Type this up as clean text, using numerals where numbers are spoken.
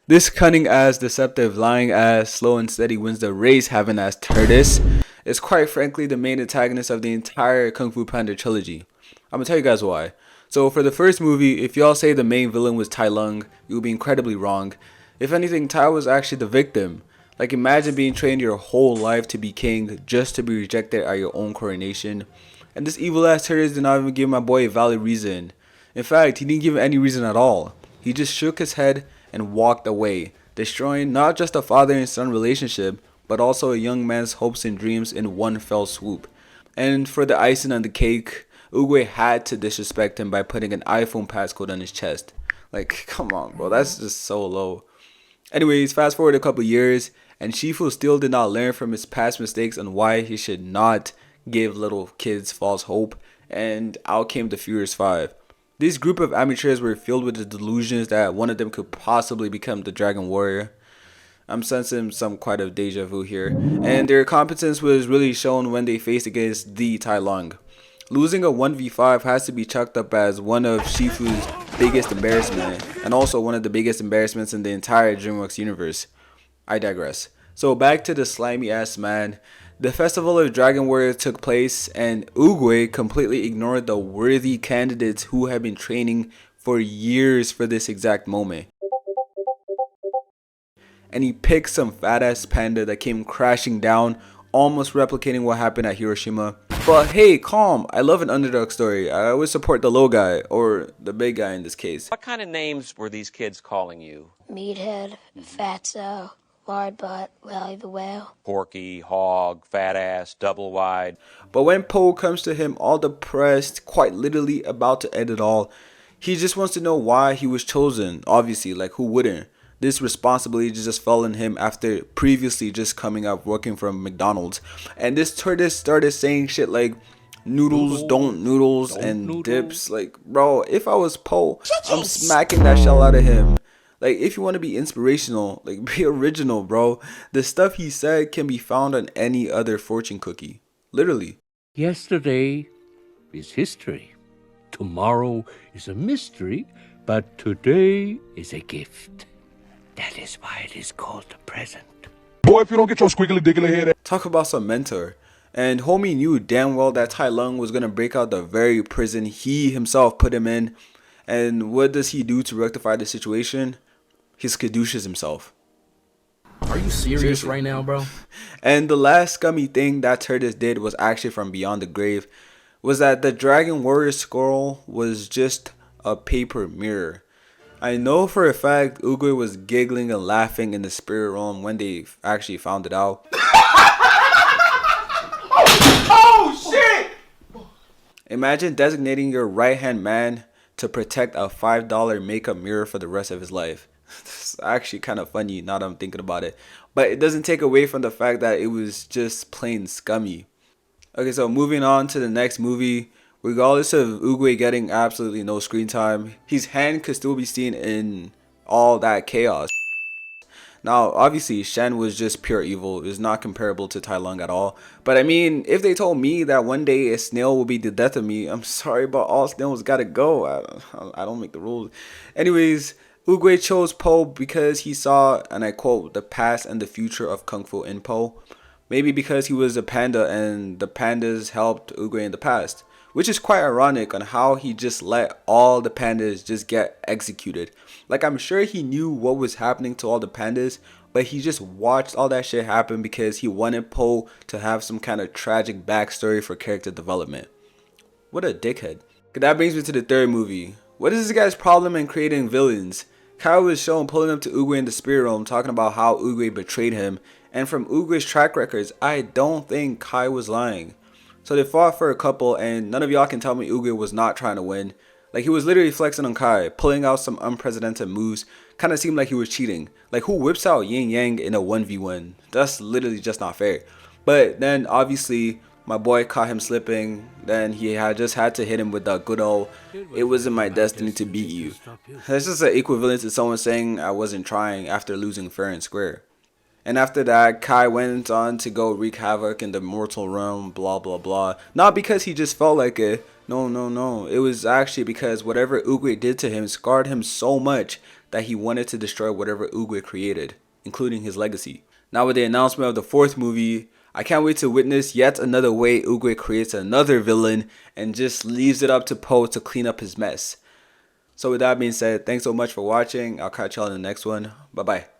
This cunning ass, deceptive, lying ass, slow and steady wins the race having ass tortoise is quite frankly the main antagonist of the entire Kung Fu Panda trilogy. I'm gonna tell you guys why. So for the first movie, if y'all say the main villain was Tai Lung, you would be incredibly wrong. If anything, Tai was actually the victim. Like imagine being trained your whole life to be king just to be rejected at your own coronation. And this evil ass tortoise did not even give my boy a valid reason. In fact, he didn't give any reason at all. He just shook his head and walked away, destroying not just a father and son relationship, but also a young man's hopes and dreams in one fell swoop. And for the icing on the cake, Oogway had to disrespect him by putting an iPhone passcode on his chest. Like, come on, bro, that's just so low. Anyways, fast forward a couple years, and Shifu still did not learn from his past mistakes on why he should not give little kids false hope, and out came the Furious Five. This group of amateurs were filled with the delusions that one of them could possibly become the Dragon Warrior. I'm sensing some quite of deja vu here, and their competence was really shown when they faced against the Tai Lung. Losing a 1v5 has to be chalked up as one of Shifu's biggest embarrassment, and also one of the biggest embarrassments in the entire DreamWorks universe. I digress. So back to the slimy ass man. The festival of Dragon Warrior took place, and Oogway completely ignored the worthy candidates who had been training for years for this exact moment. And he picked some fat ass panda that came crashing down, almost replicating what happened at Hiroshima. But hey, calm. I love an underdog story. I always support the low guy, or the big guy in this case. What kind of names were these kids calling you? Meathead, Fatso, Lard Butt, Willie the Whale. Porky, hog, fat ass, double wide. But when Poe comes to him all depressed, quite literally about to end it all, he just wants to know why he was chosen. Obviously, like who wouldn't? This responsibility just fell on him after previously just coming up working from McDonald's. And this tortoise started saying shit like noodles and dips. Like, bro, if I was Poe, I'm smacking that shell out of him. Like, if you want to be inspirational, like, be original, bro. The stuff he said can be found on any other fortune cookie. Literally. Yesterday is history. Tomorrow is a mystery, but today is a gift. That is why it is called the present. Boy, if you don't get your squiggly diggly head out. Talk about some mentor. And homie knew damn well that Tai Lung was gonna break out the very prison he himself put him in. And what does he do to rectify the situation? He skadooches himself. Are you serious right now, bro? And the last scummy thing that tortoise did was actually from beyond the grave, was that the Dragon Warrior scroll was just a paper mirror. I know for a fact Oogway was giggling and laughing in the spirit realm when they actually found it out. Oh shit! Imagine designating your right hand man to protect a $5 makeup mirror for the rest of his life. It's actually kind of funny now that I'm thinking about it. But it doesn't take away from the fact that it was just plain scummy. Okay, so moving on to the next movie. Regardless of Oogway getting absolutely no screen time, his hand could still be seen in all that chaos. Now, obviously, Shen was just pure evil. It was not comparable to Tai Lung at all. But I mean, if they told me that one day a snail will be the death of me, I'm sorry, but all snails gotta go. I don't make the rules. Anyways, Oogway chose Po because he saw, and I quote, the past and the future of Kung Fu in Po. Maybe because he was a panda and the pandas helped Oogway in the past. Which is quite ironic on how he just let all the pandas just get executed. Like, I'm sure he knew what was happening to all the pandas, but he just watched all that shit happen because he wanted Po to have some kind of tragic backstory for character development. What a dickhead. That brings me to the third movie. What is this guy's problem in creating villains? Kai was shown pulling up to Oogway in the spirit realm talking about how Oogway betrayed him, and from Oogway's track records, I don't think Kai was lying. So they fought for a couple, and none of y'all can tell me Oogway was not trying to win. Like, he was literally flexing on Kai, pulling out some unprecedented moves. Kind of seemed like he was cheating. Like, who whips out Yin Yang in a 1v1? That's literally just not fair. But then, obviously, my boy caught him slipping. Then he had just had to hit him with that good old, "It wasn't my destiny to beat you." That's just an equivalent to someone saying I wasn't trying after losing fair and square. And after that, Kai went on to go wreak havoc in the mortal realm, blah blah blah. Not because he just felt like it. No. It was actually because whatever Oogway did to him scarred him so much that he wanted to destroy whatever Oogway created, including his legacy. Now with the announcement of the 4th movie, I can't wait to witness yet another way Oogway creates another villain and just leaves it up to Poe to clean up his mess. So with that being said, thanks so much for watching. I'll catch y'all in the next one. Bye bye.